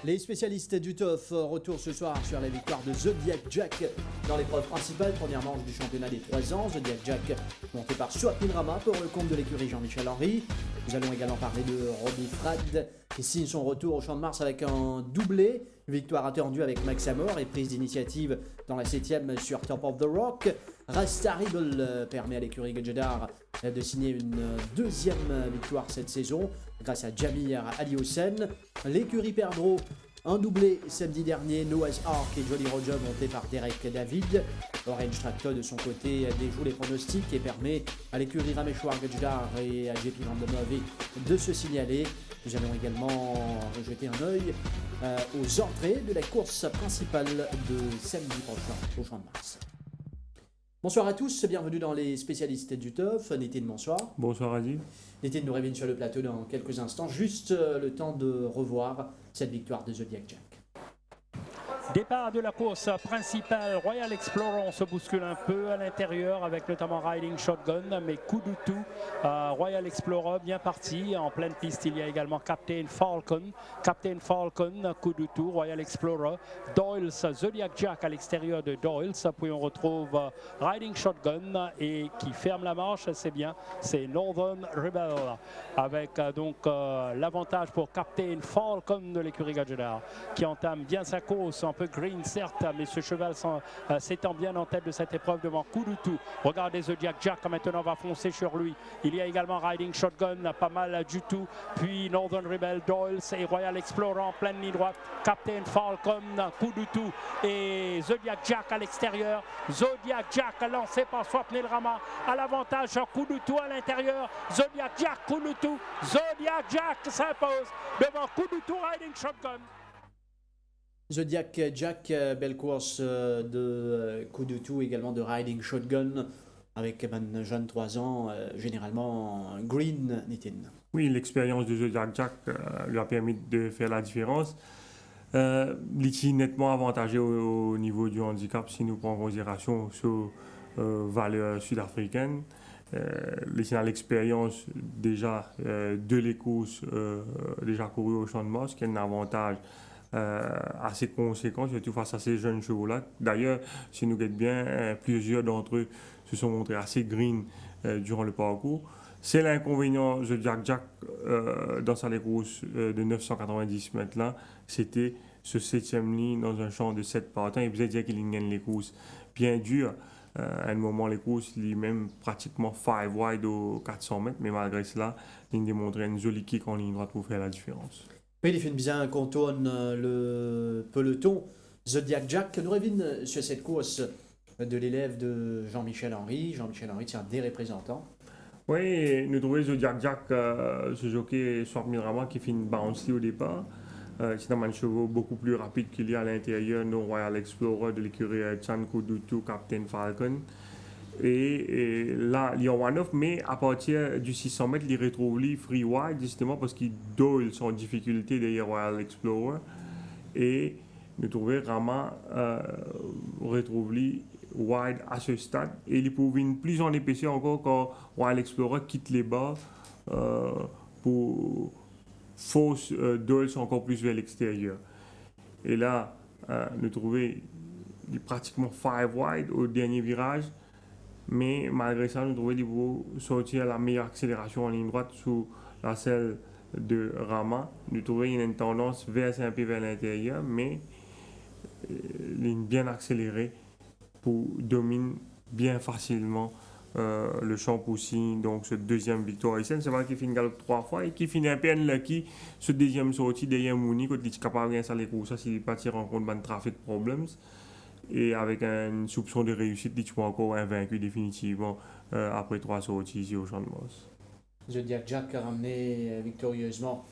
Les spécialistes du TOF retour ce soir sur la victoire de Zodiac Jack dans l'épreuve principale, première manche du championnat des 3 ans. Zodiac Jack monté par Swapnil Rama pour le compte de l'écurie Jean-Michel Henry. Nous allons également parler de Robbie Frad qui signe son retour au Champ de Mars avec un doublé. Victoire attendue avec Max Amor et prise d'initiative dans la 7e sur Top of the Rock. Rasta Riddle permet à l'écurie Gadjedar de signer une deuxième victoire cette saison grâce à Jamir Ali Hossein. L'écurie Perdreau, un doublé samedi dernier, Noah's Ark et Jolly Roger monté par Derek David. Orange Tractor de son côté déjoue les pronostics et permet à l'écurie Rameshwar Gadjedar et à JP Randomovi de se signaler. Nous allons également jeter un œil aux entrées de la course principale de samedi prochain au Champ de Mars. Bonsoir à tous, bienvenue dans les spécialistes du TOF. Nétine, bonsoir. Bonsoir Adi. Nétine nous révèle sur le plateau dans quelques instants, juste le temps de revoir cette victoire de Zodiac Jack. Départ de la course principale, Royal Explorer, on se bouscule un peu à l'intérieur avec notamment Riding Shotgun, mais Kudutu, Royal Explorer bien parti, en pleine piste il y a également Captain Falcon, Kudutu, Royal Explorer, Doyles, Zodiac Jack à l'extérieur de Doyles, puis on retrouve Riding Shotgun et qui ferme la marche, c'est bien, c'est Northern Rebel avec donc l'avantage pour Captain Falcon de l'écurie Gadjedar qui entame bien sa course, un peu green certes, mais ce cheval s'étend bien en tête de cette épreuve devant Kudutu. Regardez Zodiac Jack maintenant va foncer sur lui. Il y a également Riding Shotgun, pas mal du tout. Puis Northern Rebel, Doyles et Royal Explorer en pleine ligne droite. Captain Falcon, Kudutu et Zodiac Jack à l'extérieur. Zodiac Jack lancé par Swapnil Rama à l'avantage sur Kudutu à l'intérieur. Zodiac Jack, Kudutu. Zodiac Jack s'impose devant Kudutu, Riding Shotgun. Zodiac Jack, belle course de Kudutu, également de Riding Shotgun, avec un jeune 3 ans, généralement green, Nétine. Oui, l'expérience de Zodiac Jack lui a permis de faire la différence. Il est nettement avantagé au niveau du handicap si nous prenons en considération sur valeur sud-africaine. L'expérience déjà de les courses déjà courues au Champ de Mars, qui a un avantage assez conséquent, surtout face à ces jeunes chevaux-là. D'ailleurs, si nous regardons bien, plusieurs d'entre eux se sont montrés assez green durant le parcours. C'est l'inconvénient de Jack dans sa course de 990 mètres là, c'était ce 7e ligne dans un champ de 7 partants. Il faisait dire qu'il gagne les courses bien dures. À un moment, les courses, il est même pratiquement 5 wide aux 400 mètres, mais malgré cela, il démontrait une jolie kick en ligne droite pour faire la différence. Oui, il fait bien contourne le peloton. Zodiac Jack nous revient sur cette course de l'élève de Jean-Michel Henry. Jean-Michel Henry tient des représentants. Oui, nous trouvons Zodiac Jack, ce jockey Swapnil Rama qui fait une bouncy au départ. C'est un chevaux beaucoup plus rapide qu'il y a à l'intérieur, nos Royal Explorer de l'écurie Chan Kudutu, Captain Falcon. Et là, il y a one-off, mais à partir du 600 mètres, il retrouve lui free wide, justement parce qu'il doit son difficulté derrière Royal Explorer. Et nous trouvons Rama retrouve lui wide à ce stade. Et il peut venir plus en épaisseur encore quand Royal Explorer quitte les bas pour force Doyle encore plus vers l'extérieur. Et là, nous trouvons pratiquement 5 wide au dernier virage. Mais malgré ça, nous trouvons qu'il faut sortir la meilleure accélération en ligne droite sous la selle de Rama. Nous trouvons qu'il y a une tendance vers un peu vers l'intérieur, mais ligne bien accélérée pour dominer bien facilement le champ aussi, donc cette deuxième victoire ici. C'est vrai qu'il finit galop 3 fois et qui finit un peu unlucky ce deuxième sortie derrière Mouni, quand il est capable de bien ça les courses, s'il n'est pas tiré en compte de trafic problems. Et avec un soupçon de réussite, il est encore invaincu définitivement après 3 sorties ici au champ de Moss. Zodiac Jack a ramené victorieusement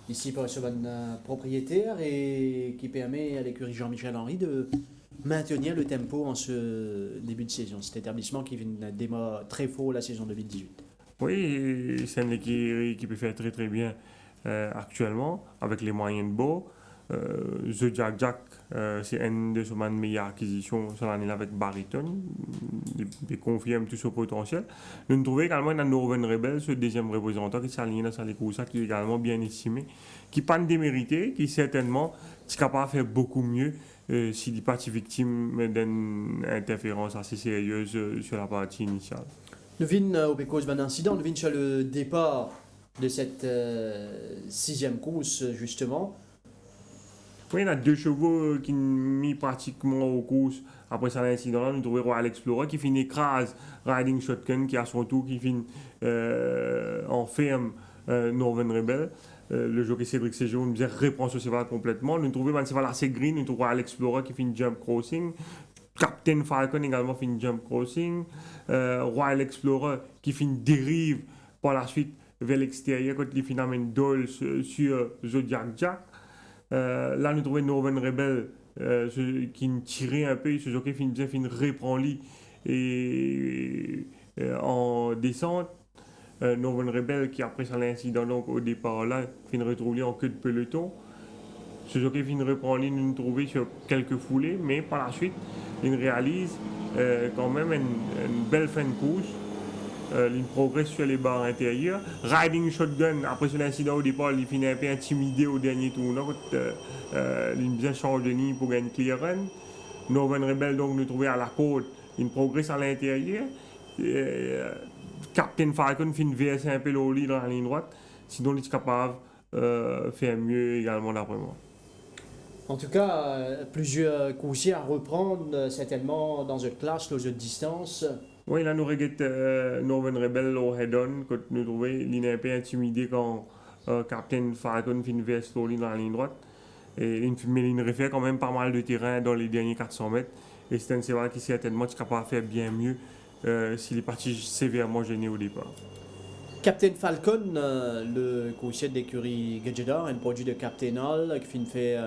ici par ce bon propriétaire et qui permet à l'écurie Jean-Michel Henry de maintenir le tempo en ce début de saison. Cet établissement qui vient d'un démarre très fort la saison 2018. Oui, c'est une écurie qui peut faire très très bien actuellement avec les moyens de beau. The Jack Jack, c'est une de ses meilleures acquisitions sur l'année avec Barryton. Il confirme tout ce potentiel. Nous trouvons également dans Northern Rebel, ce deuxième représentant qui s'aligne dans les courses, qui est également bien estimé, qui n'est pas démérité, qui certainement est capable de faire beaucoup mieux s'il n'est pas victime d'une interférence assez sérieuse sur la partie initiale. Nous venons au cause d'un incident, nous venons sur le départ de cette sixième course justement. Oui, il y a 2 chevaux qui ont mis pratiquement aux courses après cet incident-là. Nous trouvons Royal Explorer qui finit écrase Riding Shotgun qui à son tour qui finit enferme Northern Rebel. Le jockey Cédric Séjour nous reprend ce cheval complètement. Nous trouvons un cheval assez green. Nous trouvons Royal Explorer qui finit Jump Crossing. Captain Falcon également finit Jump Crossing. Royal Explorer qui finit dérive par la suite vers l'extérieur quand il finit amène Doyle sur Zodiac Jack. Là, nous trouvons Northern Rebel qui tirait un peu, ce jockey finit reprend lui et en descente. Northern Rebel qui après ça l'incident donc au départ là finit retrouver en queue de peloton. Ce jockey finit reprend lui, nous trouver sur quelques foulées, mais par la suite il réalise quand même une belle fin de course. Il progresse sur les barres intérieures. Riding Shotgun, après son incident au départ, il finit un peu intimidé au dernier tournant. Il bien change de ligne pour gagner clear run. Northern Rebel, donc, nous trouvons à la côte. Il progresse à l'intérieur. Captain Falcon finit verser un peu le lit dans la ligne droite. Sinon, il est capable de faire mieux également d'après moi. En tout cas, plusieurs coursiers à reprendre certainement dans une classe, aux autres distances. Oui, là, nous regardons Northern Rebel au head-on, quand nous trouvons il est un peu intimidé quand Captain Falcon finit vers slowly dans la ligne droite. Mais il refait quand même pas mal de terrain dans les derniers 400 mètres. Et c'est un cheval qui certainement est capable de faire bien mieux s'il est parti sévèrement gêné au départ. Captain Falcon, le coursier de l'écurie Gadgetar, un produit de Captain Hall qui finit fait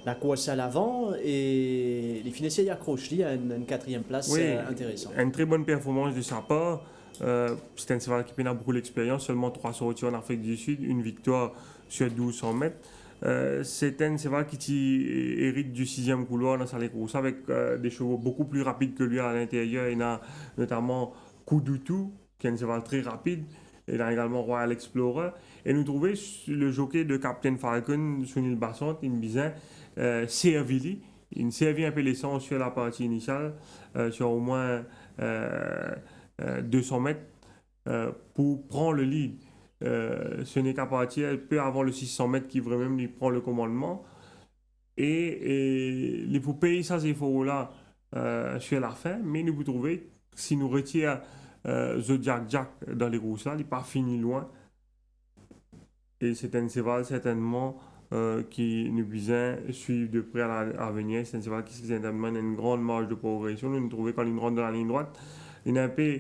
la course à l'avant et les finissait accroché à une quatrième place intéressante. Une très bonne performance de sa part. C'est un cheval qui a beaucoup d'expérience, seulement 3 sorties en Afrique du Sud, une victoire sur 1200 mètres. C'est un cheval qui hérite du 6e couloir dans sa course avec des chevaux beaucoup plus rapides que lui à l'intérieur. Il a notamment Kudutu, qui est un cheval très rapide. Il a également Royal Explorer. Et nous trouvons le jockey de Captain Falcon, Sunil Bassant, il bizarre. Servili, il servit un peu l'essence sur la partie initiale, sur au moins 200 mètres pour prendre le lead. Ce n'est qu'à partir peu avant le 600 mètres qu'il vraiment lui prend le commandement. Et il faut payer ces efforts-là sur la fin, mais nous pouvons trouver, si nous retirons Zodiac Jack dans les grosses là, il n'est pas fini loin. Et c'est un cheval certainement qui nous besoin suivre de près à venir. C'est un cheval qui demande une grande marge de progression. Nous trouvons quand il rentre dans la ligne droite, il est un peu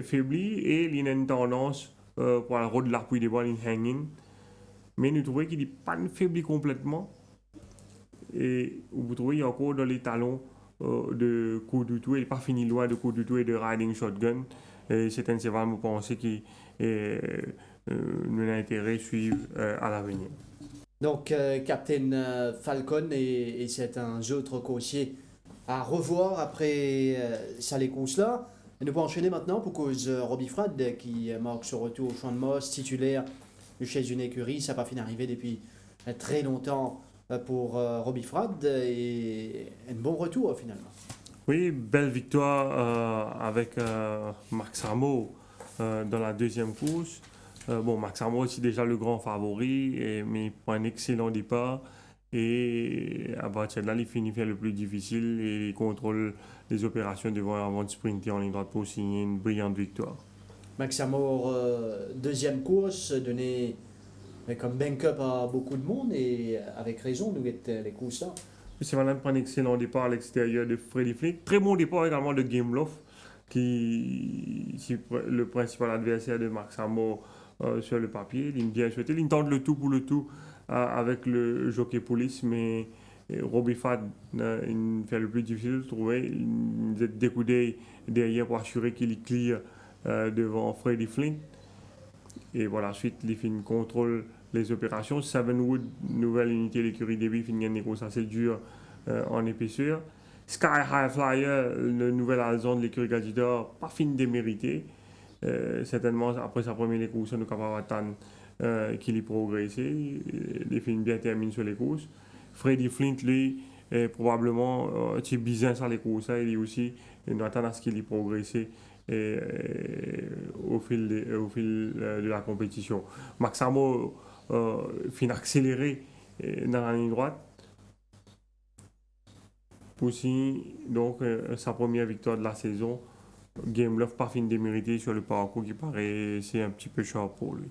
faibli et il a une tendance pour la route de l'appui des balles, il hang in. Mais nous trouvons qu'il n'est pas faibli complètement. Et vous trouvez qu'il y a encore dans les talons de Kudutu, il n'est pas fini loin de Kudutu et de Riding Shotgun. Et c'est un cheval, vous pensez, qui nous a intérêt à suivre à l'avenir. Donc, Captain Falcon et certains autres coursiers à revoir après ça les courses-là. Et nous pouvons enchaîner maintenant pour cause Robbie Frad qui marque son retour au champ de Moss, titulaire chez une écurie. Ça n'a pas fini d'arriver depuis très longtemps pour Robbie Frad et un bon retour finalement. Oui, belle victoire avec Max Rameau dans la deuxième course. Max Rameau aussi déjà le grand favori, mais pour un excellent départ. Et à partir de là, il finit faire le plus difficile et il contrôle les opérations devant avant de sprinter en ligne droite pour signer une brillante victoire. Max Amour, deuxième course, donné comme backup à beaucoup de monde et avec raison, nous guettons les courses là. C'est vraiment un excellent départ à l'extérieur de Freddy Flint. Très bon départ également de Game Love, qui est le principal adversaire de Max Amour sur le papier. Il vient souhaiter, il tente le tout pour le tout avec le jockey police, mais Robbie Fad, il fait le plus difficile de trouver. Il est découdé derrière pour assurer qu'il est clear devant Freddy Flint. Et voilà, ensuite, il contrôle les opérations. Sevenwood, nouvelle unité de l'écurie début, finit une négociation assez dure en épaisseur. Sky High Flyer, le nouvel alzon de l'écurie Gladiator, pas fini de mériter. Certainement, après sa première course, nous sommes capables d'attendre qu'il ait progressé. Les films bien terminent sur les courses. Freddy Flint, lui, est probablement bizarre sur les courses. Il est aussi, nous attendons à ce qu'il ait progressé au fil de la compétition. Max Amour finit accéléré dans la ligne droite. Aussi, donc, sa première victoire de la saison. Game Love pas fini de mériter sur le parcours qui paraît c'est un petit peu short pour lui.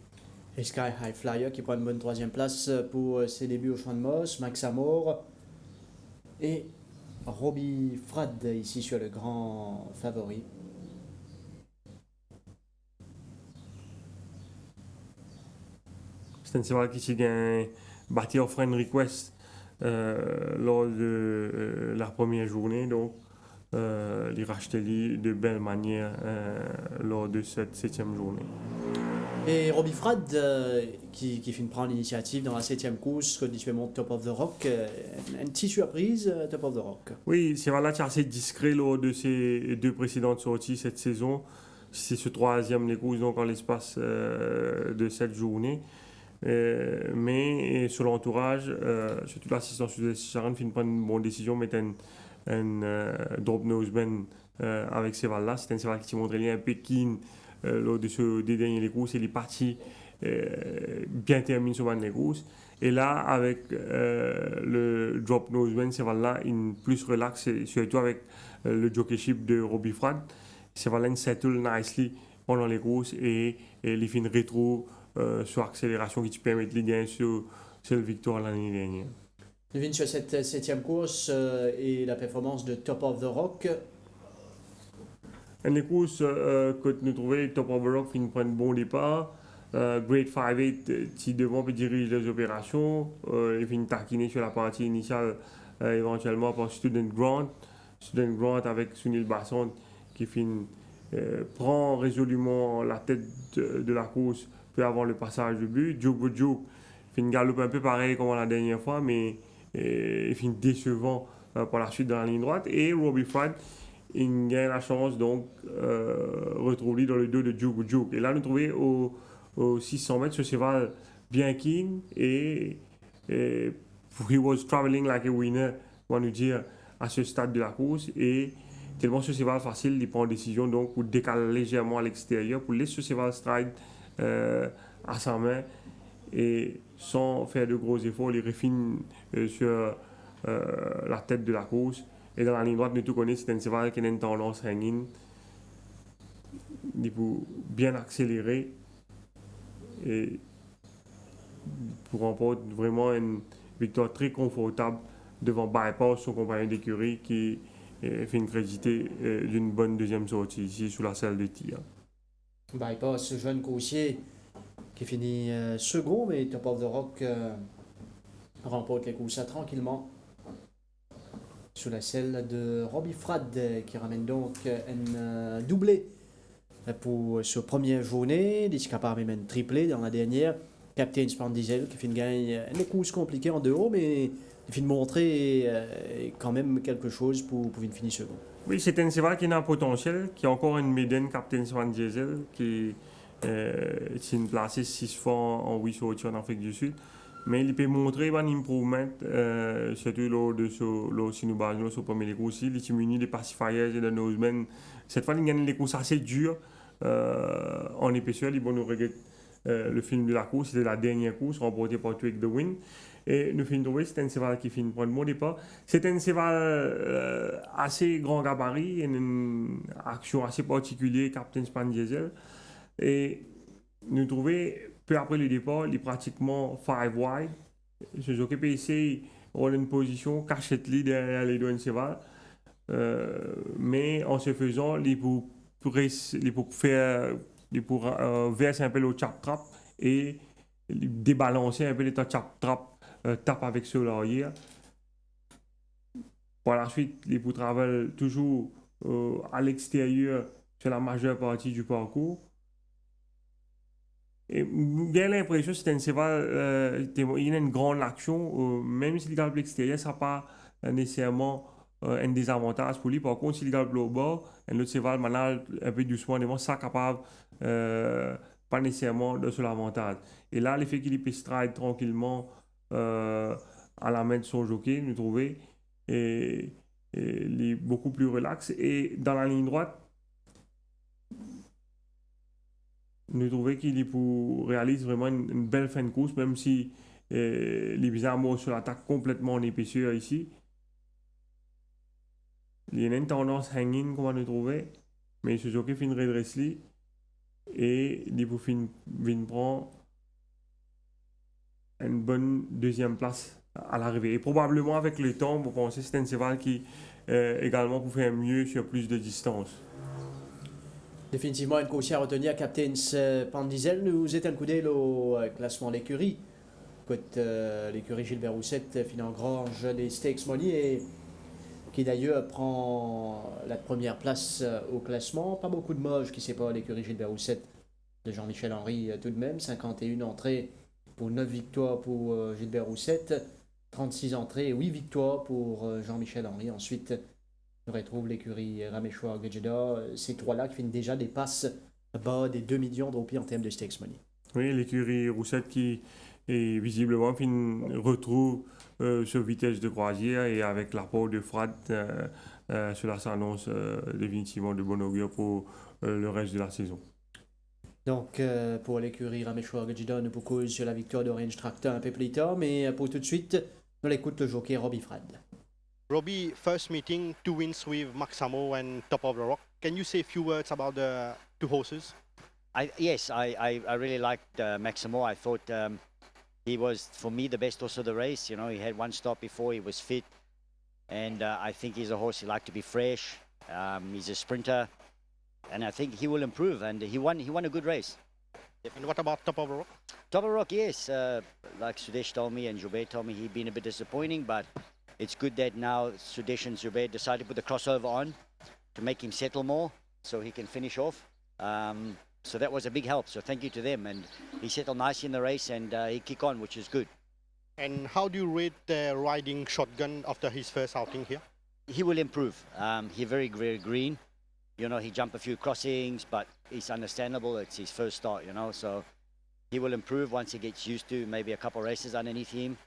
Et Sky High Flyer qui prend une bonne troisième place pour ses débuts au Champ de Moss, Max Amour et Robbie Frad ici sur le grand favori. C'est un cheval qui s'est battu en friend request lors de la première journée, donc il rachetait de belle manière lors de cette 7e journée. Et Robbie Frad qui finit prendre l'initiative dans la 7e course, conditionnement Top of the Rock, une petite surprise Top of the Rock. Oui, c'est voilà, assez discret lors de ses deux précédentes sorties cette saison. C'est ce 3e les courses donc en l'espace de cette journée. Mais sur l'entourage, surtout l'assistance de Sharon, finit prendre une bonne décision, mettre un drop noseband avec ces balles-là. C'est un cheval qui s'est montré un Pékin lors de des dernières courses. Il est parti bien terminé sur les courses. Et là, avec le drop noseband, ces balles-là, il est plus relax, surtout avec le jockeyship de Robbie Frad. Ces balles-là, il settle nicely pendant les courses et il fait une rétro sur accélération qui te permet de gagner sur la victoire l'année dernière. Nous venons sur cette 7e course et la performance de Top of the Rock. Les courses que nous trouvons, Top of the Rock finit par un bon départ. Great 5-8 qui devant peut diriger les opérations. Il finit taquiner sur la partie initiale éventuellement par Student Grant. Student Grant avec Sunil Basant qui finit prend résolument la tête de la course peu avant le passage de but. Joe finit galope un peu pareil comme la dernière fois, mais il finit décevant par la suite dans la ligne droite. Et Robbie Frad, il gagne la chance donc retrouver dans le dos de Juke. Et là, nous trouvons au 600 mètres ce cheval bien keen et he was traveling like a winner, on va nous dire, à ce stade de la course. Et tellement ce cheval facile, il prend une décision donc pour décaler légèrement à l'extérieur, pour laisser ce cheval stride à sa main et sans faire de gros efforts, il refine sur la tête de la course. Et dans la ligne droite, nous tout connaissons, c'est un cheval qui a une tendance hanging. Il peut bien accélérer et pour remporter vraiment une victoire très confortable devant Bypass, son compagnon d'écurie qui fait une crédité d'une bonne deuxième sortie ici sous la salle de tir. Bypass, ce jeune coursier qui finit second, mais Top of the Rock remporte les courses tranquillement sous la selle de Robbie Frad qui ramène donc un doublé pour sa première journée. Il est capable même un triplé dans la dernière. Captain Span Diesel qui fait une gagne, une course compliquée en dehors, mais il fait montrer quand même quelque chose pour une finir second. Oui, c'est un cheval qui a un potentiel, qui a encore une maiden Captain Span Diesel qui est une placée 6 fois en 8 sorties en Afrique du Sud. Mais il peut montrer un improvement, surtout lors de ce premier course. Il est muni des pacifiers et de nosemen. Cette fois, il gagne les courses assez dures en épaisseur. Il nous regrette le film de la course, c'était la dernière course remportée par Twig the Win. Et nous finissons trouver, c'est un cheval qui finit prendre mon départ. C'est un cheval assez grand gabarit, une action assez particulière, Captain Span Diesel. Et nous trouvons, peu après le départ, il est pratiquement 5 wide. Ce jockey peut essayer on a une position cachette derrière les deux cheval. Mais en se faisant, il pour verser un peu le chap trap et débalancer un peu les chap trap tape avec ce l'arrière. Par la suite, il pour travailler toujours à l'extérieur sur la majeure partie du parcours. Et j'ai l'impression que c'est un cheval, il a une grande action, même s'il galope l'extérieur, ça n'a pas nécessairement un désavantage pour lui. Par contre, s'il galope au bas, un autre cheval, maintenant, un peu doucement, devant, ça capable, pas nécessairement de seul avantage. Et là, l'effet qu'il peut stride tranquillement à la main de son jockey, nous trouvons, et il est beaucoup plus relax. Et dans la ligne droite, nous trouvons qu'il réalise vraiment une belle fin de course, même si les Bizarres sur l'attaque complètement en épaisseur ici. Il y a une tendance hanging qu'on va nous trouver, mais ce jockey fin redresse et il pour fin prend une bonne deuxième place à l'arrivée. Et probablement avec le temps, vous pensez que c'est un cheval qui également pour faire mieux sur plus de distance. Définitivement une course à retenir. Captain Span Diesel nous est un coup d'œil au classement de l'écurie. L'écurie Gilbert Roussette finit en grange des Stakes Money et qui d'ailleurs prend la première place au classement. Pas beaucoup de moches qui séparent l'écurie Gilbert Roussette de Jean-Michel Henry tout de même. 51 entrées pour 9 victoires pour Gilbert Roussette. 36 entrées et 8 victoires pour Jean-Michel Henry. Ensuite, on retrouve l'écurie Raméchoir Gejeda. Ces trois-là qui finissent déjà des passes bas des 2 millions de roupies en termes de Stakes Money. Oui, l'écurie Roussette qui est visiblement retrouve sur vitesse de croisière et avec l'apport de Frat, cela s'annonce définitivement de bon augure pour le reste de la saison. Donc, pour l'écurie Raméchoir Gejeda, nous beaucoup sur la victoire d'Orange Tractor un peu plus tard, mais pour tout de suite, on écoute le jockey Robbie Fred. Robbie, first meeting, 2 wins with Maxamo and Top of the Rock. Can you say a few words about the two horses? Yes, I really liked Maximo. I thought he was, for me, the best horse of the race. You know, he had one start before, he was fit. And I think he's a horse, he likes to be fresh. He's a sprinter. And I think he will improve. And he won a good race. And what about Top of the Rock? Top of the Rock, yes. Like Sudesh told me and Joubert told me, he'd been a bit disappointing. But it's good that now Sudesh and Joubert decided to put the crossover on to make him settle more so he can finish off. So that was a big help. So thank you to them. And he settled nicely in the race and he kicked on, which is good. And how do you rate the riding Shotgun after his first outing here? He will improve. He's very, very green. You know, he jumped a few crossings, but it's understandable. It's his first start, you know. So he will improve once he gets used to maybe a couple of races underneath him.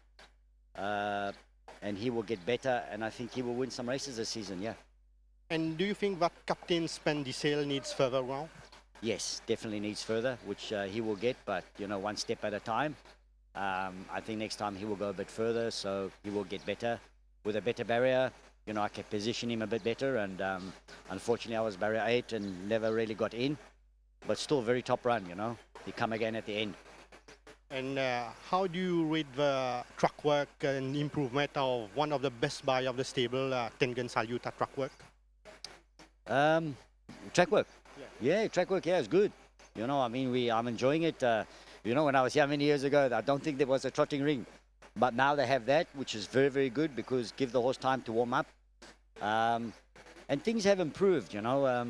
And he will get better. And I think he will win some races this season, yeah. And do you think that Captain Span Diesel needs further round? Yes, definitely needs further, which he will get, but, you know, one step at a time. I think next time he will go a bit further, so he will get better. With a better barrier, you know, I can position him a bit better, and unfortunately I was barrier 8 and never really got in, but still very top run, you know. He come again at the end. And how do you rate the track work and improvement of one of the best buy of the stable, Tengen Salute at track work? Track work. Yeah, track work, yeah, it's good. You know, I mean, I'm enjoying it. You know, when I was here many years ago, I don't think there was a trotting ring. But now they have that, which is very, very good because give the horse time to warm up. And things have improved, you know.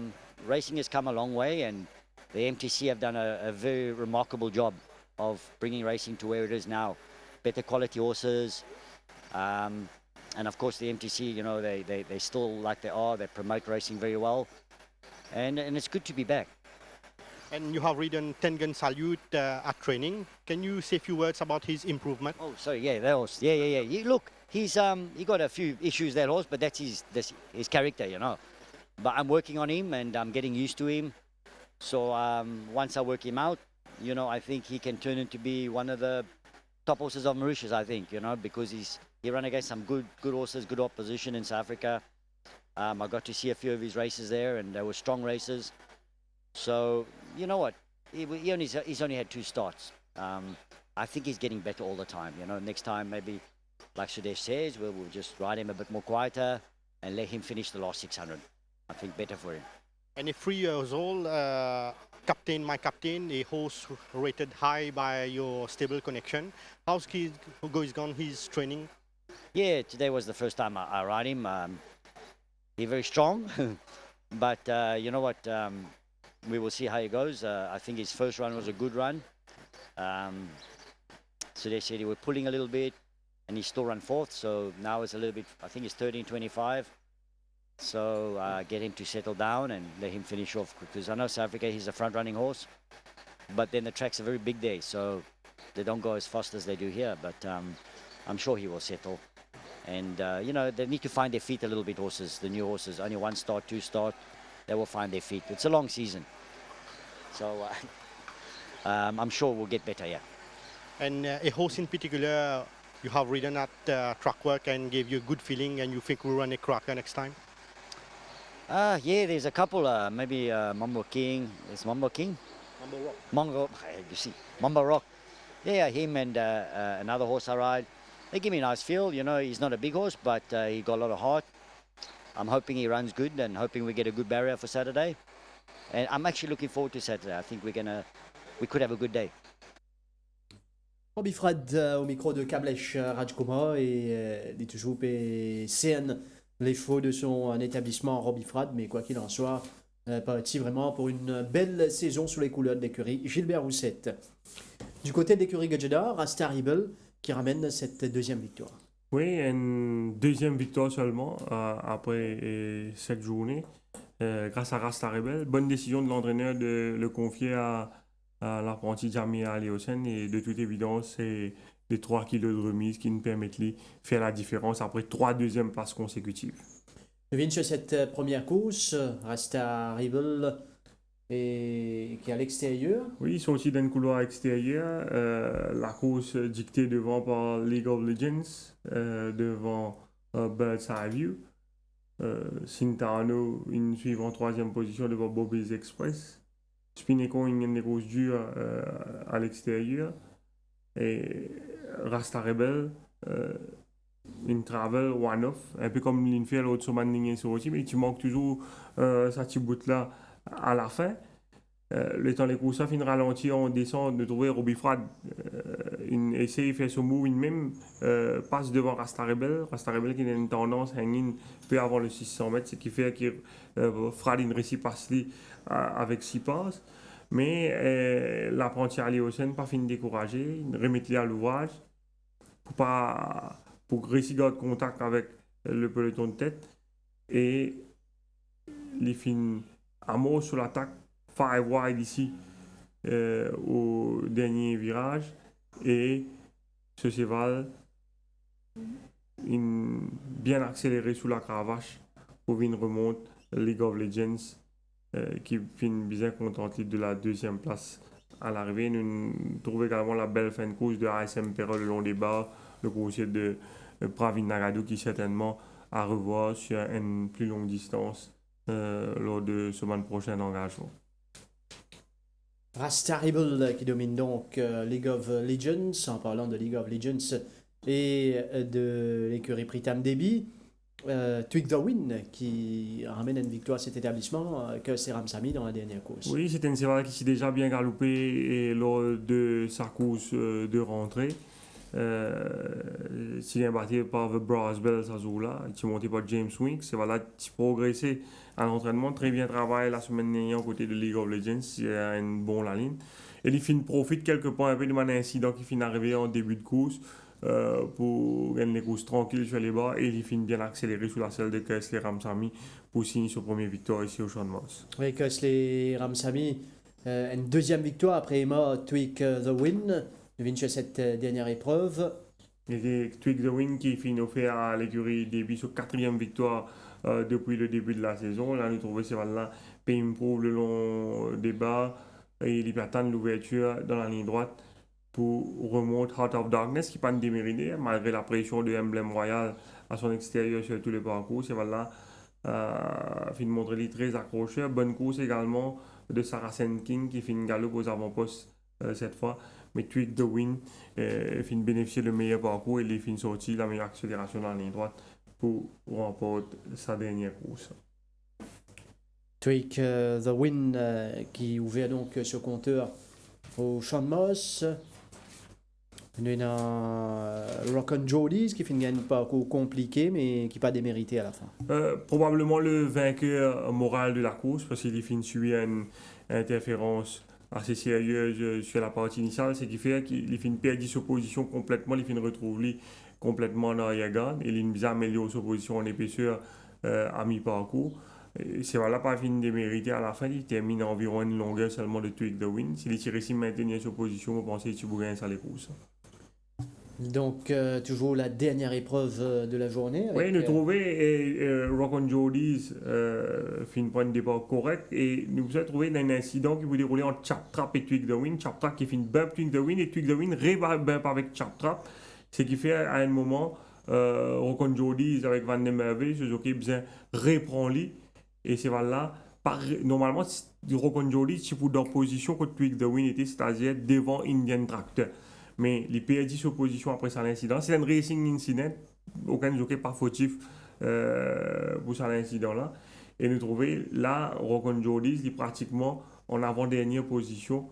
Racing has come a long way and the MTC have done a very remarkable job of bringing racing to where it is now. Better quality horses. And of course the MTC, you know, they still like they are. They promote racing very well. And it's good to be back. And you have ridden Tengen Salute at training. Can you say a few words about his improvement? Oh, sorry, yeah, that horse. Yeah. Look, he's he got a few issues, that horse, but that's his character, you know. But I'm working on him and I'm getting used to him. So once I work him out, you know, I think he can turn into be one of the top horses of Mauritius, I think, because he ran against some good horses, good opposition in South Africa. I got to see a few of his races there, and they were strong races. So, you know what? He's only had 2 starts. I think he's getting better all the time. Next time maybe, like Sudesh says, we'll just ride him a bit more quieter and let him finish the last 600. I think better for him. And a 3 years old, my captain, a horse rated high by your stable Connection. How's he gone his training? Yeah, today was the first time I ride him. He's very strong, but you know what? We will see how he goes. I think his first run was a good run. So they said he was pulling a little bit, and he still ran 4th. So now it's a little bit. I think it's 13:25. So get him to settle down and let him finish off, because I know South Africa, he's a front-running horse, but then the track's a very big day, so they don't go as fast as they do here. But I'm sure he will settle. And they need to find their feet a little bit. Horses, the new horses, only 1 start, 2 start, they will find their feet. It's a long season, so I'm sure we'll get better. Yeah. And a horse in particular you have ridden at track work and gave you a good feeling, and you think we'll run a cracker next time? Yeah, there's a couple. Maybe Mambo King. Is Mambo King? Mambo Rock. You see, Mambo Rock. Yeah, him and another horse I ride. They give me a nice feel. He's not a big horse, but he got a lot of heart. I'm hoping he runs good, and hoping we get a good barrier for Saturday. And I'm actually looking forward to Saturday. I think we could have a good day. Robbie Fred au micro de Kamlesh Rajkumar et Litouchoup et CN, les chevaux de son établissement Robbie Fred, mais quoi qu'il en soit, parti vraiment pour une belle saison sous les couleurs de l'écurie Gilbert Roussette. Du côté de l'écurie Gadjedar, Rasta Rebel qui ramène cette 2e victoire. Oui, une 2e victoire seulement après 7 journées, grâce à Rasta Rebel. Bonne décision de l'entraîneur de le confier à l'apprenti Jamia Aliosen, et de toute évidence, c'est les 3 kilos de remise qui nous permettent de faire la différence après 3 deuxièmes places consécutives. Devine sur cette première course, Rasta Rebel qui est à l'extérieur. Oui, ils sont aussi dans le couloir extérieur. La course dictée devant par League of Legends, devant Bird's Eye View. Sintano, une suivant en 3e position devant Bobby's Express. Spineko, une grosse dure à l'extérieur. Et Rasta Rebel, une travel one-off, un peu comme l'Infiel ou Tsoman Ligné sur aussi, mais tu manques toujours sa petite bout là à la fin. Le temps les courses finit ralentir, on descend de trouver Robbie Fred. Essaye de faire son move, une même passe devant Rasta Rebel. Rasta Rebel qui a une tendance à hang peu avant le 600 mètres, ce qui fait que Fred une réussit passe avec 6 passes. Mais l'apprenti Aliosen pas fini de décourager, remettre-les à l'ouvrage pour réussir garder contact avec le peloton de tête, et les fins à mort sur l'attaque, 5 wide ici au dernier virage, et ce cheval bien accéléré sous la cravache pour une remonte League of Legends qui finit bien contente de la 2e place à l'arrivée. Nous trouvons également la belle fin de course de ASM Perrol le long des barres, le coursier de Pravin Nagado qui certainement à revoir sur une plus longue distance lors de ce prochain engagement. Rasta Rebel qui domine donc League of Legends, en parlant de League of Legends et de l'écurie Pritam Debi. Twig the Win qui ramène une victoire à cet établissement que c'est Ramsamy dans la dernière course. Oui, c'était une cheval qui s'est déjà bien galopé lors de sa course de rentrée. S'il est battu par The Brass Bells à Zoula, qui est monté par James Winks, c'est voilà, qui progressé à l'entraînement, très bien travaillé la semaine dernière aux côtés de League of Legends, il a une bonne la ligne. Et il finit profite quelque part un peu de mon incident qui finit arrivé en début de course pour gagner les courses tranquilles sur les bas, et il finit bien accéléré sous la selle de Kessler Ramsamy pour signer sa première victoire ici au Champ de Mars. Oui, Kessler Ramsamy, une 2e victoire après Emma Twig the Win. Devine sur cette dernière épreuve. Et Twig the Win qui finit offert à l'écurie Debi sur 4e victoire depuis le début de la saison. Là, nous trouvons ces balles-là improve le long des bas et il peut atteindre l'ouverture dans la ligne droite pour remonter Heart of Darkness qui pas démérité malgré la pression de Emblem Royal à son extérieur sur tous les parcours. C'est voilà, fin de montrer les très accrocheurs. Bonne course également de Saracen King qui fait une galop aux avant-postes cette fois. Mais Tweak the Wind fin bénéficier le meilleur parcours et les fins sorties, la meilleure accélération dans la ligne droite pour remporter sa dernière course. Tweak the Wind qui ouvert donc ce compteur au Champ de Moss. On a Rock and Joldies qui fait un parcours compliqué mais qui pas démérité à la fin. Probablement le vainqueur moral de la course parce qu'il finit sur une interférence assez sérieuse sur la partie initiale, ce qui fait qu'il finit perdre sa position complètement, il finit retrouver complètement dans l'arrière-garde et il a amélioré sa position en épaisseur à mi-parcours. C'est voilà pas fini de mériter à la fin, il termine environ une longueur seulement de Tweak the Wind. S'il est réussi à maintenir sa position, je pense qu'il pourrait gagner les courses. Donc toujours la dernière épreuve de la journée. Oui, nous trouvons Rock and Joldies fin point de départ correct et nous avons trouvé un incident qui vous déroulait entre Chap Trap et Tweak the Wind. Chap Trap qui fait une bump Tweak the Wind et Tweak the Wind bump avec Chap Trap. Ce qui fait à un moment Rock and Joldies avec Van der Merwe, ce jockey bien reprend lui. Et c'est voilà, normalement, Rock and Joldies, c'est pour dans position que Tweak the Wind était, c'est-à-dire devant Indian Tractor. Mais il perdit sa position après ça l'incident. C'est un racing incident, aucun jockey pas fautif pour ça l'incident-là. Et nous trouvons là, Rock and Joldies, il est pratiquement en avant-dernière position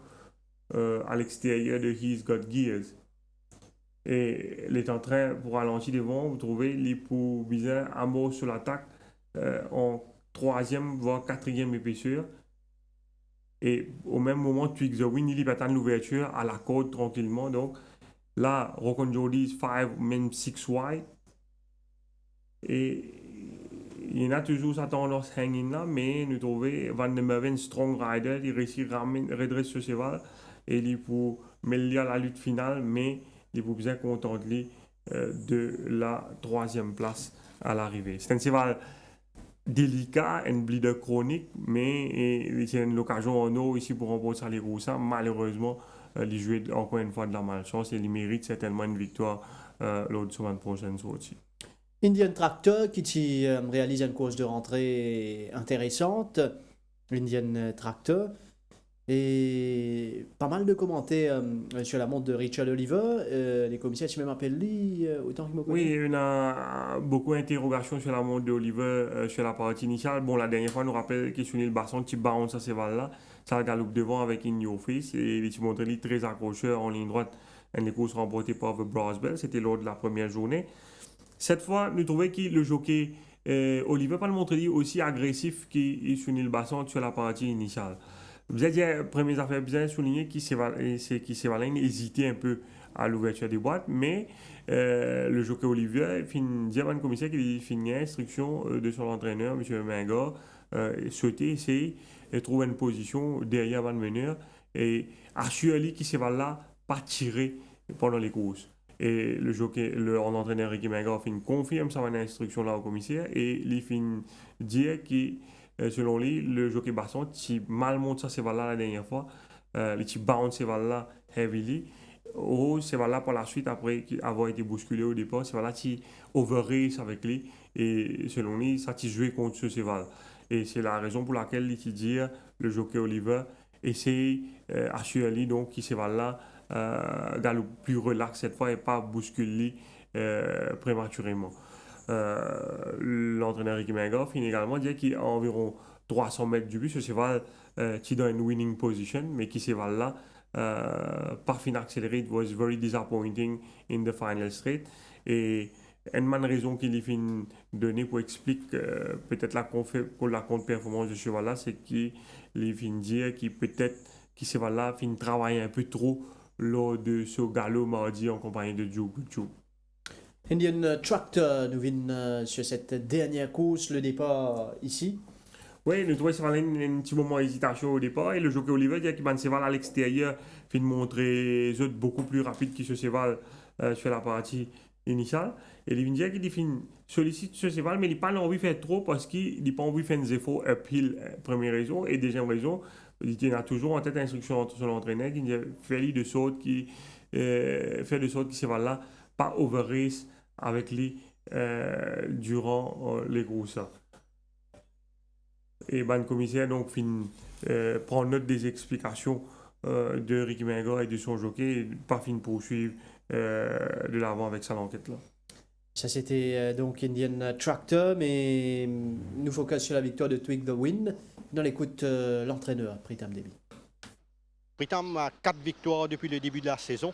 à l'extérieur de He's Got Gears. Et il est en train, pour ralentir devant, vous trouvez, il est pour bizarre, à mort sur l'attaque en 3e, voire 4e épaisseur. Et au même moment, Tweak the Wind, il attend l'ouverture à la côte tranquillement. Donc là, Rock and Joldies 5, même 6 wide. Et il y en a toujours sa tendance hanging là, mais nous trouvons Van der Merwe strong rider, il réussit à redresser ce cheval et il pour mêler à la lutte finale, mais il est bien content de la 3e place à l'arrivée. C'est un cheval délicat, un bleeder chronique, mais c'est une occasion en eau ici pour remporter les courses. Malheureusement, il joue encore une fois de la malchance et il mérite certainement une victoire lors de semaine prochaine sortie. Indian Tractor qui réalise une course de rentrée intéressante. Indian Tractor. Et pas mal de commentaires sur la montre de Richard Oliver. Les commissaires, je même appelle lui, autant que je me connais. Oui, on a beaucoup d'interrogations sur la montre d'Oliver sur la partie initiale. Bon, la dernière fois, on nous rappelle que Sunil Basson, qui bounce à ces balles-là, ça galope devant avec In Your Face. Et il montre très accrocheur en ligne droite. Une course remportée par The Brass Bell. C'était lors de la première journée. Cette fois, nous trouvons que le jockey Oliver pas le montrer aussi agressif que Sunil Basson sur la partie initiale. Vous avez dit, première affaire bien souligné, c'est qui Sévalin hésitait un peu à l'ouverture des boîtes, mais le jockey Olivier dit à un commissaire qu'il finit instruction de son entraîneur, M. Mingor, souhaiter essayer de trouver une position derrière Van Meneur et assurer qu'il Sévalin pas tirer pendant les courses. Et le jockey, l'entraîneur Ricky Mingor confirme sa instruction là au commissaire et il finit dire qu'il selon lui, le jockey Basson, qui mal monte ça, c'est là la dernière fois, il bounce c'est là heavily. Oh, c'est là par la suite, après avoir été bousculé au départ, c'est là qui over-race avec lui. Et selon lui, ça qui joué contre ce cheval. Et c'est la raison pour laquelle il dit le jockey Oliver essaye assurer lui donc qui cheval là galope plus relax cette fois et pas bousculer prématurément. L'entraîneur Ricky Mingor finit également dire qu'il a environ 300 mètres du but, ce cheval qui est dans une winning position, mais qui cheval là par fin accéléré, it was very disappointing in the final straight. Et une raison qu'il a donné pour expliquer peut-être la contre-performance de ce cheval là, c'est qu'il fin dire qu'il peut-être qui cheval là fin travailler un peu trop lors de ce galop mardi en compagnie de Joe Gucciu. Indian Tractor nous vient sur cette dernière course, le départ ici. Oui, nous trouvons que c'est un petit moment d'hésitation au départ et le jockey Oliver dit qu'il va cheval à l'extérieur fait montrer les autres beaucoup plus rapide que ce cheval sur la partie initiale. Et il vient dire qu'il sollicite ce cheval, mais il n'a pas envie de faire trop parce qu'il n'a pas envie de faire des efforts uphill, première raison. Et deuxième raison, il a toujours en tête l'instruction de son entraîneur qui fait de saute qui faire de sorte que Cheval-là pas over-race avec lui durant les courses. Et le commissaire donc prend note des explications de Ricky Menga et de son jockey et pas fin poursuivre de l'avant avec sa enquête là. Ça, c'était donc Indian Tractor, mais nous focus sur la victoire de Twig the Wind. On écoute l'entraîneur, Pritam Devi. Pritam a 4 victoires depuis le début de la saison.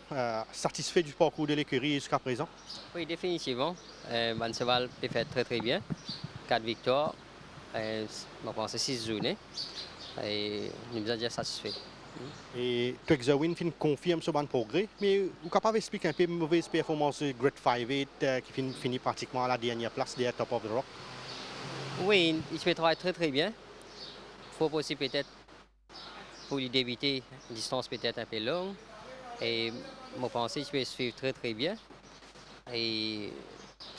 Satisfait du parcours de l'écurie jusqu'à présent? Oui, définitivement. Cheval peut faire très très bien. 4 victoires. Je pense 6 journées. Et nous sommes déjà satisfaits. Et Twig the Wind confirme ce bon progrès, mais vous êtes capable d'expliquer un peu la mauvaise performance de Great 5-8 qui finit pratiquement à la dernière place derrière Top of the Rock? Oui, il fait travailler très très bien. Il faut aussi peut-être pour lui débuter une distance peut-être un peu longue. Et je pense qu'il peut suivre très très bien. Et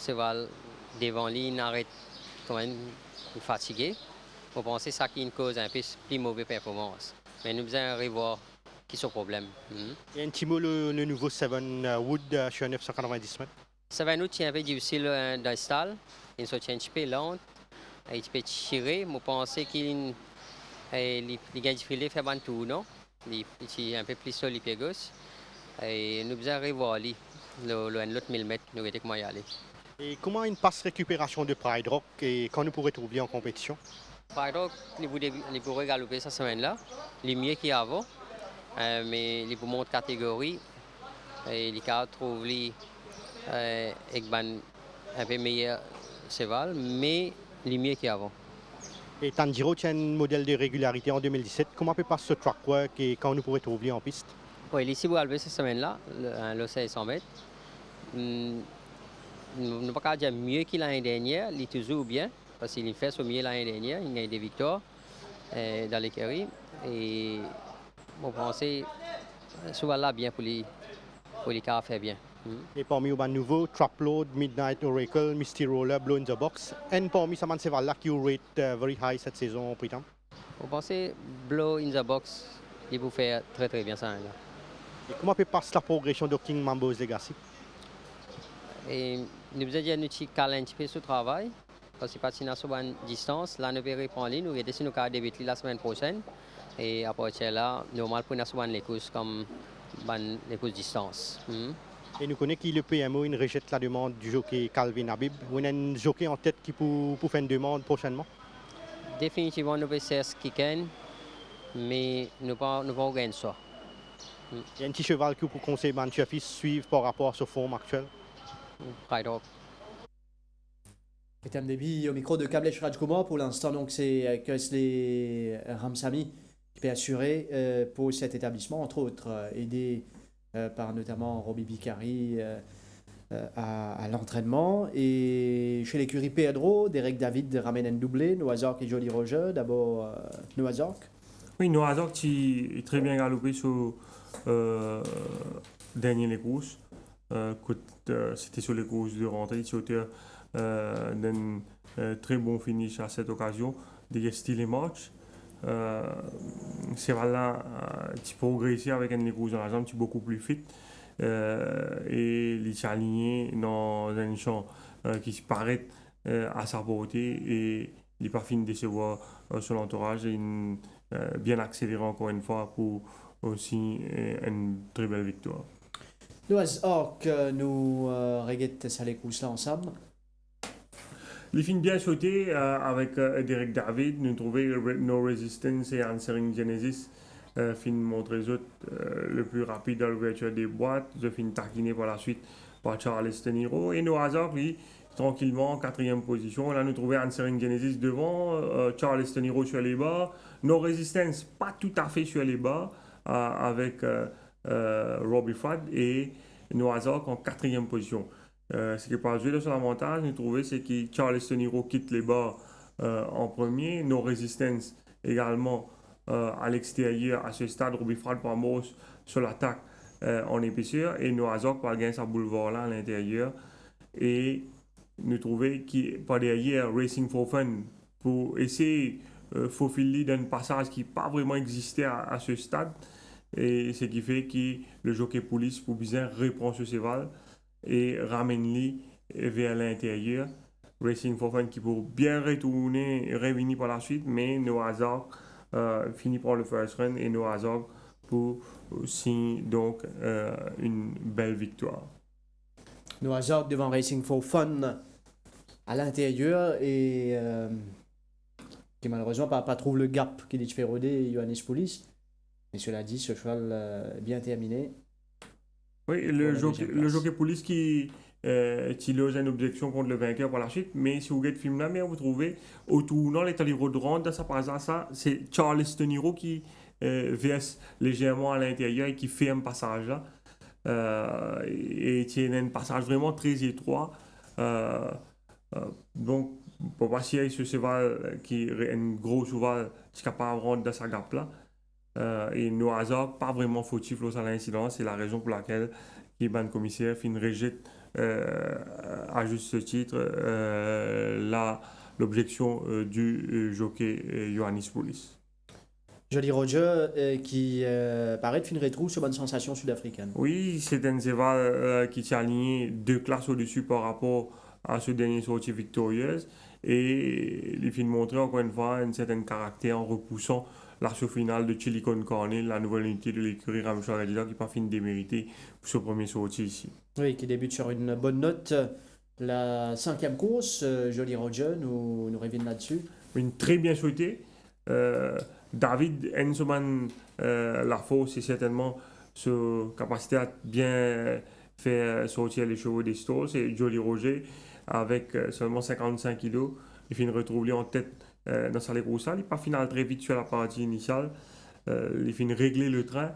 Cheval devant lui n'arrête quand même fatigué. Je pense que c'est ça qui est une cause un peu plus mauvaise performance. Mais nous devons revoir qui sont les problèmes. Et un petit mot le nouveau 7 Wood sur 990 mètres. 7 Wood est un peu difficile dans le style. Il est un petit peu lent. Il peut tirer. Je pense qu'il gagne du filet, fait un tour, non? Il est un peu plus sur les pieds gauche. Et nous devons revoir l'autre 1000 mètres, nous devons y aller. Et comment une passe récupération de Pride Rock et quand nous pourrons trouver en compétition? Pride Rock, il pourrait galoper cette semaine-là. Il est mieux qu'avant, mais il pour monter catégorie. Et il a trouvé avec un peu meilleur cheval, mais il est mieux qu'avant. Et Tanjiro tient un modèle de régularité en 2017. Comment peut passer ce track work et quand nous pourrons trouver en piste? Oui, il est ici pour galoper cette semaine-là, le 600 mètres. Nous ne pouvons pas dire mieux qu'il l'année dernière, il est toujours bien. Parce qu'il fait au mieux l'année dernière, il a eu des victoires dans l'écurie. Et je pense que souvent là bien pour les faire bien. Et parmi les nouveaux, Trapload, Midnight Oracle, Misty Roller, Blow in the Box. Et parmi ces cheval-là qui rate very high cette saison, Pritam? Je pense que Blow in the Box, il peut faire très très bien ça. Là. Et comment peut passer la progression de King Mambo's Legacy? Et nous avons dit un petit peu sur le travail. Parce que si nous avons une distance, là nous verrons reprendre ligne, nous allons nous débuter la semaine prochaine. Et après là, normal pour nous avoir les courses comme les courses distance. Et nous connaissons que le PMO il rejette la demande du jockey Calvin Habib. Vous avez un jockey en tête qui peut faire une demande prochainement? Définitivement, nous faisons ce qu'il y a, mais nous ne pouvons pas gagner ça. Il y a un petit cheval que vous conseillez de suivre par rapport à ce forme actuel? Pride Rock. Pritam Devi au micro de Kamlesh Rajkumar. Pour l'instant, donc c'est Kesley Ramsamy qui peut assurer pour cet établissement, entre autres, aidé par notamment Robbie Bicari à l'entraînement. Et chez l'écurie Pedro, Derek David ramène un doublé, Noazork et Jolly Roger. D'abord, Noazork. Oui, Noazork qui est très bien galopé sur dernier les courses. C'était sur les courses de rentrée, c'était d'un très bon finish à cette occasion, des styles et match. C'est là, tu peux progresser avec un courses dans la jambe, tu es beaucoup plus fit. Et il est aligné dans un champ qui se paraît à sa portée et il n'est pas fini de décevoir son entourage et bien accéléré encore une fois pour aussi une très belle victoire. Noazork, nous reguette ça les courses là ensemble. Les films bien sautés avec Derek David, nous trouvons No Resistance et Answering Genesis. Film montré le plus rapide dans l'ouverture des boîtes. Je film taquiné par la suite par Charles Esteniro. Et Noazork, lui, tranquillement en 4e position. Là, nous trouvons Answering Genesis devant, Charles Esteniro sur les bas. No Resistance, pas tout à fait sur les bas, avec Robbie Fad et Noazork en 4e position. Ce qui n'est pas joué de son avantage, nous trouvons, c'est que Charles Esteniro quitte les bas en premier. No Resistance également à l'extérieur à ce stade. Robbie Fad par Morse sur l'attaque en épaisseur et Noazork par gagner sa boulevard là à l'intérieur. Et nous trouvons que par derrière Racing for Fun pour essayer faufiler d'un passage qui n'a pas vraiment existé à ce stade. Et ce qui fait que le jockey police pour bien reprend ce cheval et ramène-le vers l'intérieur. Racing for Fun qui pour bien retourner, revenir par la suite, mais No Hazard finit par le first run et No Hazard pour signer donc une belle victoire. No Hazard devant Racing for Fun à l'intérieur et qui malheureusement pas trouve le gap qu'il dit fait roder Johannes Police. Mais cela dit, ce cheval bien terminé. Oui, le jockey police qui lose une objection contre le vainqueur par la suite, mais si vous regardez le film là, mais vous trouvez au tournant les talibans de ronde, ça par hasard, ça c'est Charles Toniro qui verse légèrement à l'intérieur et qui fait un passage là. Et il y a un passage vraiment très étroit. Donc, pour voir si ce cheval qui est un gros cheval qui est capable de rentrer dans sa gap là. Et No Hazard, pas vraiment fautif à l'incident, c'est la raison pour laquelle le commissaire fin rejette à juste titre l'objection du jockey Johannes Police. Jolly Roger qui paraît de fin rétro sur bonne sensation sud-africaine. Oui, c'est un cheval qui s'est aligné 2 classes au-dessus par rapport à ce dernier sortie victorieuse et il fin montrer encore une fois un certain caractère en repoussant l'assaut final de Chili Con Carne, la nouvelle unité de l'écurie Ramchar Adida qui n'a pas fini de démériter pour ce premier sortie ici. Oui, qui débute sur une bonne note. La 5e course, Jolly Roger nous revient là-dessus. Une très bien souhaitée. David Ensoman Lafo, c'est certainement sa capacité à bien faire sortir les chevaux des stores. C'est Jolly Roger avec seulement 55 kg. Il finit retrouver en tête dans sa course. Il n'est pas final très vite sur la partie initiale. Il finit régler le train.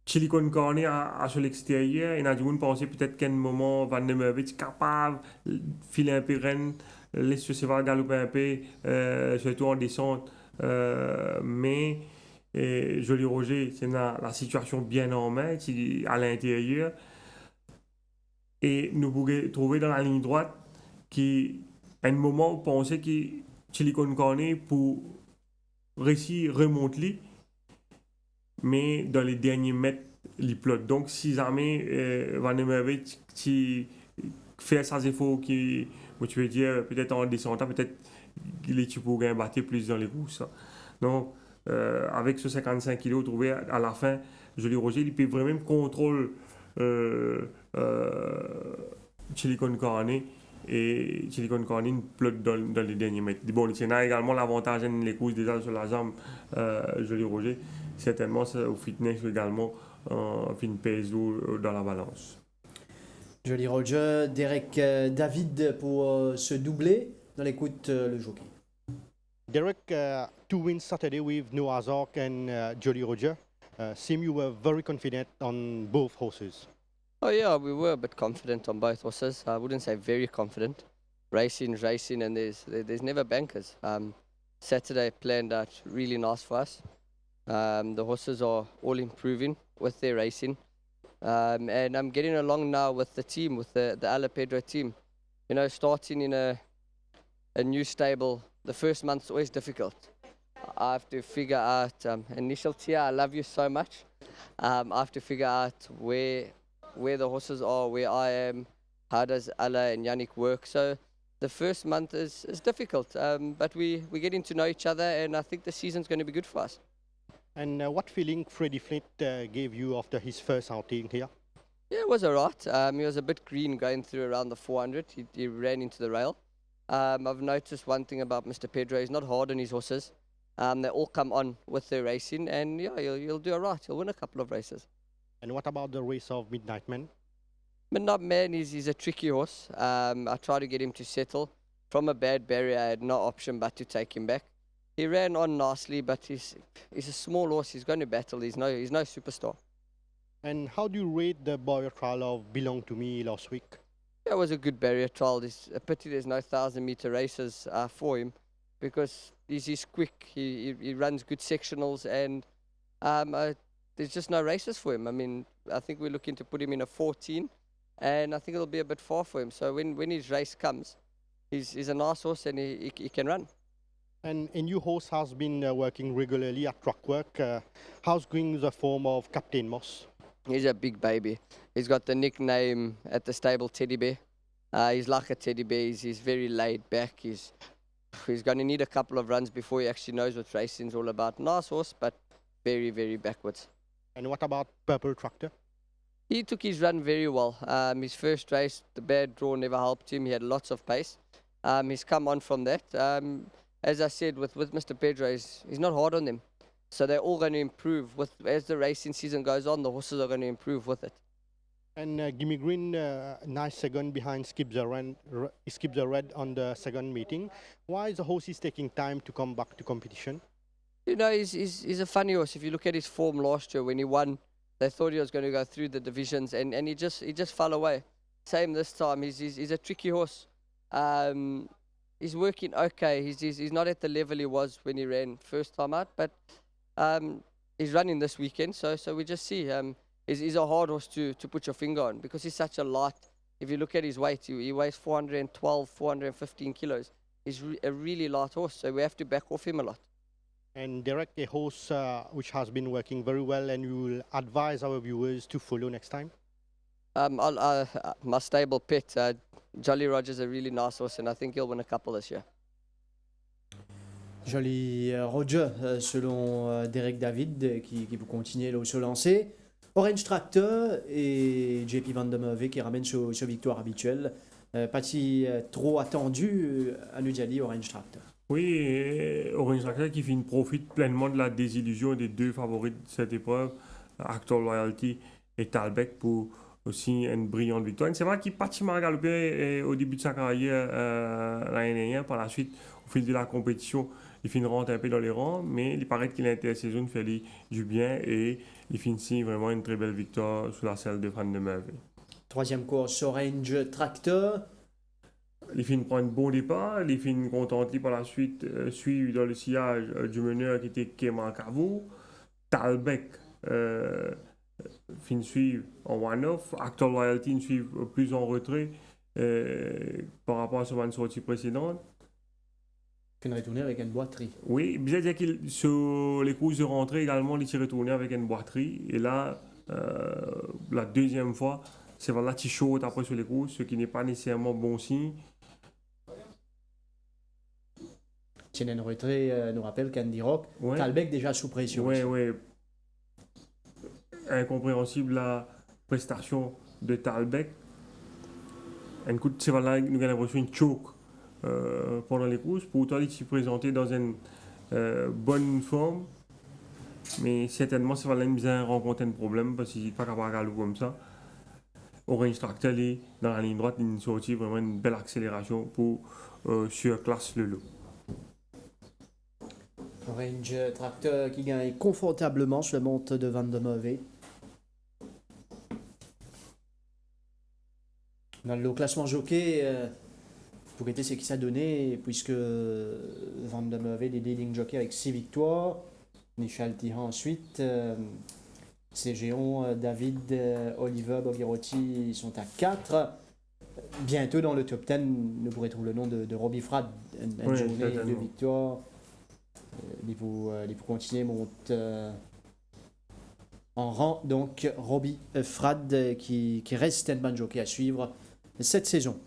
Chili Con Carne à sur l'extérieur. Et Nadjoun pensait peut-être qu'à un moment, Van der Merwe est capable de filer un peu reine, laisser ce cheval galoper un peu, surtout en descente. Mais Jolly Roger, c'est la situation bien en main, à l'intérieur. Et nous pouvons trouver dans la ligne droite qui, à un moment, on pensait que Chili Con Carne pour réussir remonter, mais dans les derniers mètres, il plotte. Donc, si jamais Van der Merwe fait ses efforts, qui, tu veux dire, peut-être en descendant, peut-être les types pourraient battre plus dans les courses. Donc, avec ce 55 kg trouvé à la fin, Jolly Roger, il peut vraiment contrôler Chili Con Carne et Chili Con Carne plotte dans les derniers mètres. Bon, il y a également l'avantage dans les courses déjà sur la jambe, Jolly Roger. Certainement, au fitness également, une pèse dans la balance. Jolly Roger, Derek David pour se doubler dans l'écoute le jockey. Derek, 2 wins Saturday with No Hazard and Jolly Roger. Seem you were very confident on both horses. Oh yeah, we were a bit confident on both horses. I wouldn't say very confident. Racing, and there's never bankers. Saturday planned out really nice for us. The horses are all improving with their racing. And I'm getting along now with the team, with the Ala Pedro team. You know, starting in a new stable, the first month's always difficult. I have to figure out, initial Tia, I love you so much. I have to figure out where the horses are, where I am, how does Ala and Yannick work. So the first month is difficult, but we're getting to know each other, and I think the season's going to be good for us. And what feeling Freddie Flint gave you after his first outing here? Yeah, it was alright. He was a bit green going through around the 400. He ran into the rail. I've noticed one thing about Mr. Pedro, he's not hard on his horses. They all come on with their racing, and yeah, he'll do alright. He'll win a couple of races. And what about the race of Midnight Man? Midnight Man, he's a tricky horse. I tried to get him to settle. From a bad barrier, I had no option but to take him back. He ran on nicely, but he's a small horse. He's going to battle. He's no superstar. And how do you rate the barrier trial of Belong to Me last week? Yeah, it was a good barrier trial. It's a pity there's no 1,000-meter races for him, because he's quick. He runs good sectionals, and there's just no races for him. I mean, I think we're looking to put him in a 14, and I think it'll be a bit far for him. So when his race comes, he's a nice horse, and he can run. And your horse has been working regularly at track work. How's going the form of Captain Moss? He's a big baby. He's got the nickname at the stable Teddy Bear. He's like a teddy bear. He's very laid back. He's going to need a couple of runs before he actually knows what racing's all about. Nice horse, but very, very backwards. And what about Purple Tractor? He took his run very well. His first race, the bad draw never helped him. He had lots of pace. He's come on from that. As I said, with Mr. Pedro, he's not hard on them. So they're all going to improve. As the racing season goes on, the horses are going to improve with it. And Gimme Green, nice second behind Skip the Red on the second meeting. Why is the horse is taking time to come back to competition? You know, he's a funny horse. If you look at his form last year when he won, they thought he was going to go through the divisions, and he just fell away. Same this time. He's a tricky horse. He's working okay. He's not at the level he was when he ran first time out, but he's running this weekend. So we just see. He's a hard horse to put your finger on because he's such a light. If you look at his weight, he weighs 412, 415 kilos. He's a really light horse, so we have to back off him a lot. And Derek, a horse which has been working very well, and you will advise our viewers to follow next time? My stable pet, Jolly Roger's a really nice horse, and I think he'll win a couple this year. Jolly Roger, selon Derek David, qui peut continuer là où se lancer. Orange Tractor et JP Van de Merwe qui ramène sa victoire habituelle. Pas si trop attendu à Nujali, Orange Tractor. Oui, et Orange Tractor qui profite pleinement de la désillusion des deux favoris de cette épreuve, Actor Loyalty et Talbec, pour aussi une brillante victoire. C'est vrai qu'il est pratiquement galopé au début de sa carrière l'année dernière. Par la suite, au fil de la compétition, il finit rentre un peu dans les rangs, mais il paraît qu'il a intersaison fait du bien et il finit vraiment une très belle victoire sur la selle de Van de Merwe. Troisième course, Orange Tractor. Il finit prendre un bon départ, il finit contenté par la suite, suivre dans le sillage du meneur qui était Kemal Cavo. Talbec finit suivre en one-off. Actor Loyalty suit plus en retrait par rapport à son sortie précédente. Qui est retourné avec une boiterie. Oui, bien dire qu'il sur les courses de rentrée également, il s'est retourné avec une boiterie. Et là, la deuxième fois, c'est voilà, petit chaud après sur les courses, ce qui n'est pas nécessairement bon signe. Tienen retrait nous rappelle qu'Andy Rock, ouais. Talbec déjà sous pression. Oui, oui. Incompréhensible la prestation de Talbec. Un coup de Sevala, nous avons reçu une choke pendant les courses. Pourtant, il s'est présenté dans une bonne forme. Mais certainement, Sevala a rencontré un problème parce qu'il n'est pas capable de galoper comme ça. Orange Tractor est dans la ligne droite, une sortie, vraiment une belle accélération pour surclasse le lot. Orange Tractor qui gagne confortablement sur la monte de Van de Merwe. Dans le classement jockey, pour guetter ce qui s'est donné, puisque Van de Merwe est leading jockey avec 6 victoires. Michel Tihan ensuite. Ces géants, David, Oliver, Bogherotti, ils sont à 4. Bientôt dans le top 10, nous pourrons trouver le nom de Robbie Frad. Une journée de victoire. Il faut continuer, monte en rang. Donc, Robbie Frad qui reste un bon jockey à suivre cette saison.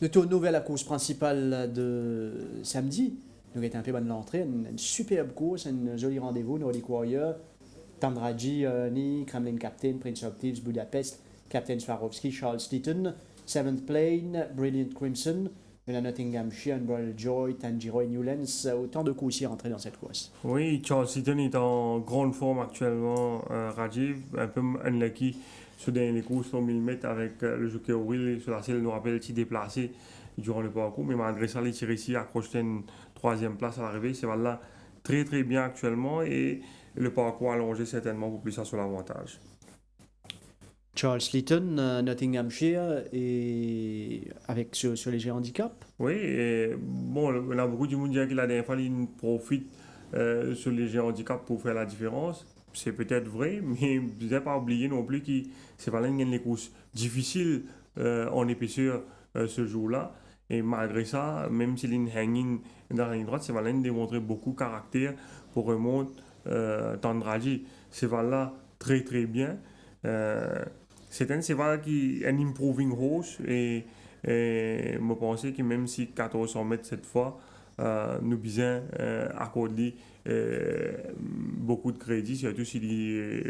De toute nouvelle à course principale de samedi. Nous avons un peu bonne l'entrée. Une superbe course, un joli rendez-vous. Nordic Warrior. Tandraji, Ni, Kremlin Captain, Prince of Thieves, Budapest, Captain Swarovski, Charles Steaton, Seventh Plane, Brilliant Crimson, la Nottinghamshire, Royal Joy, Tanjiro et Newlands. Autant de coups aussi rentrés dans cette course. Oui, Charles Steaton est en grande forme actuellement, Rajiv, un peu unlucky sur les courses au 1000 mètres avec le jockey Will sur la selle, nous rappelle qu'il s'est déplacé durant le parcours, mais malgré ça, il tire ici, accroché une 3e place à l'arrivée. C'est là très très bien actuellement et le parcours allongé certainement pour plus ça sur l'avantage. Charles Sleaton, Nottinghamshire, et avec ce léger handicap. Oui, et bon, on a beaucoup de monde qui dit que la dernière fois, il profite sur le léger handicap pour faire la différence. C'est peut-être vrai, mais vous n'avez pas oublié non plus que c'est pas là qu'il y a les courses difficiles en épaisseur ce jour-là. Et malgré ça, même s'il est hanging dans la ligne droite, c'est valait démontrer beaucoup de caractère pour remonter Tandraji. C'est là très très bien. C'est un cheval qui est un improving horse et je pense que même si 1400 mètres cette fois, nous besoin accorder beaucoup de crédit, surtout s'il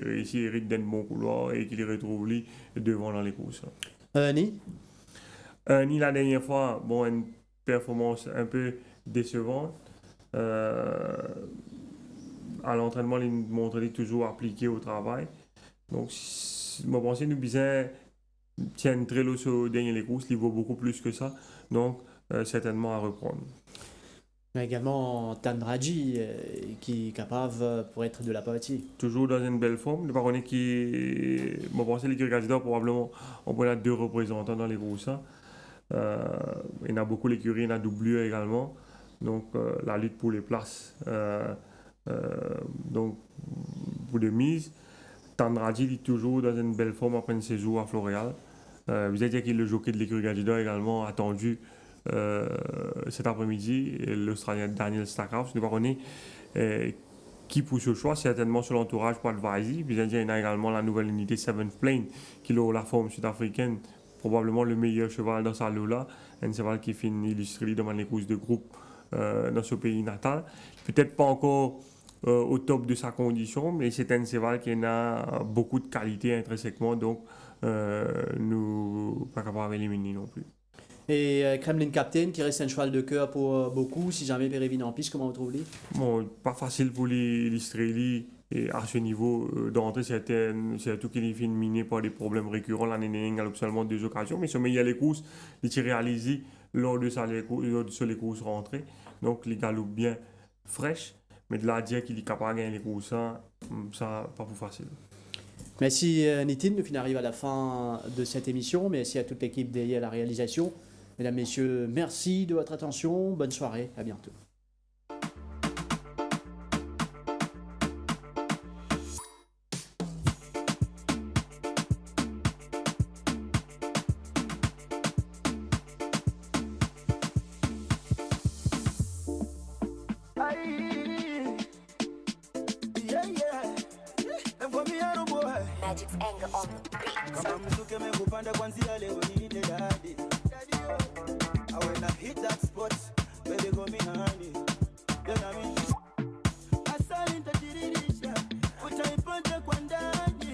réussit à hériter d'un bon couloir et qu'il est retrouvé devant dans les courses. Ni Ni la dernière fois, bon, une performance un peu décevante. À l'entraînement, il montre toujours appliqué au travail. Donc, je pense que nous besoin tiennent très lourd sur dernier courses, il vaut beaucoup plus que ça. Donc, certainement à reprendre. Mais également Tandraji qui est capable pour être de la partie. Toujours dans une belle forme. Le baronnet qui, je pense que l'équipe Gazido probablement on peut avoir 2 représentants dans les courses. Il y en a beaucoup l'écurie, il y en a doublure également. Donc, la lutte pour les places. Donc, pour de mise, Tandraji est toujours dans une belle forme après une séjour à Floréal. Vous allez dire qu'il est le jockey de l'écurie Gazido également attendu cet après-midi, l'Australien Daniel Stackhouse. Nous voyons qui pousse le choix, certainement sur l'entourage pour Advisory. Puis il y a également la nouvelle unité Seventh Plane qui a la forme sud-africaine, probablement le meilleur cheval dans sa lot-là. Un cheval qui finit illustré dans les courses de groupe dans ce pays natal. Peut-être pas encore au top de sa condition, mais c'est un cheval qui a beaucoup de qualité intrinsèquement, donc nous pas capable d'éliminer non plus. Et Kremlin Captain qui reste un cheval de cœur pour beaucoup, si jamais Pérévine en piste, comment vous trouvez? Bon, pas facile pour l'Australie et à ce niveau d'entrée, surtout qu'il est miné par des problèmes récurrents. L'année dernière, il a seulement 2 occasions, mais il y a les courses, il est réalisé lors de les courses rentrées. Donc, il galope bien fraîche, mais de là à dire qu'il est capable de gagner les courses, ça pas plus facile. Merci Nitin, nous arrivons à la fin de cette émission. Merci à toute l'équipe derrière la réalisation. Mesdames, Messieurs, merci de votre attention. Bonne soirée, à bientôt. Magic's anger on the beat. Kama msuke mekupanda kwanzia leo niite daddy. I when I hit that spot, baby go me honey. You know me. Asali nitatirisha, utaipata kwa ndani.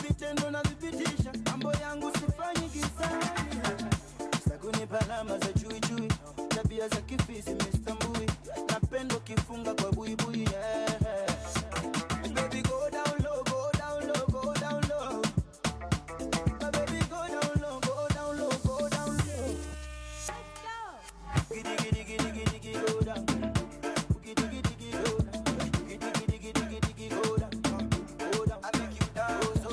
Vitendo na vipitisha, mambo yangu sifanyi gizani. Sakuni palama za chui chui, tabia za kifisi Mr. Mbui. Napendo kifunga kwa buibui, yeah. Baby go down low, go down low, go down low. My baby go down low, go down low, go down low. Let's go. Giddy giddy giddy giddy giddy go down. Giddy giddy giddy go down. Giddy giddy giddy giddy giddy go down. Go down. I make you dance. So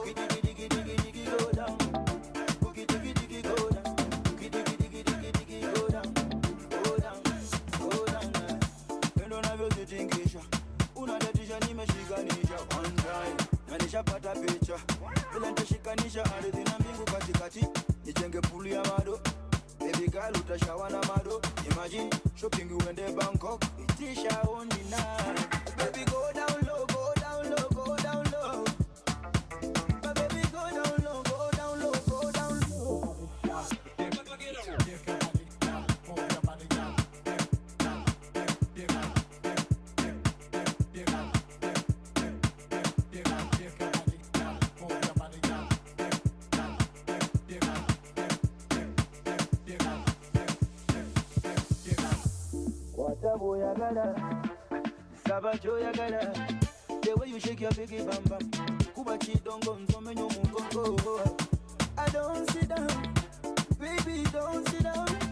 giddy giddy giddy giddy giddy go down. Giddy giddy giddy go down. Giddy giddy giddy giddy giddy go down. Go down. Go down. Pendo navyozitingisha. Unadatisha nimeshikanisha one time. Na nishapata picha. Bila nitashikanisha ardhi na mbingu katikati. Nijenge pulu ya mado. Baby girl utashawa na mado. Imagine shopping uende Bangkok. Itisha only night. Baby go down low, go down low, go down low. My baby go down low, go down low, go down low. Watabu yagala, sabacho yagala. The way you shake your biggie bam bam. Kuba chidongo nzomenyo mugongo. I don't sit down, baby don't sit down.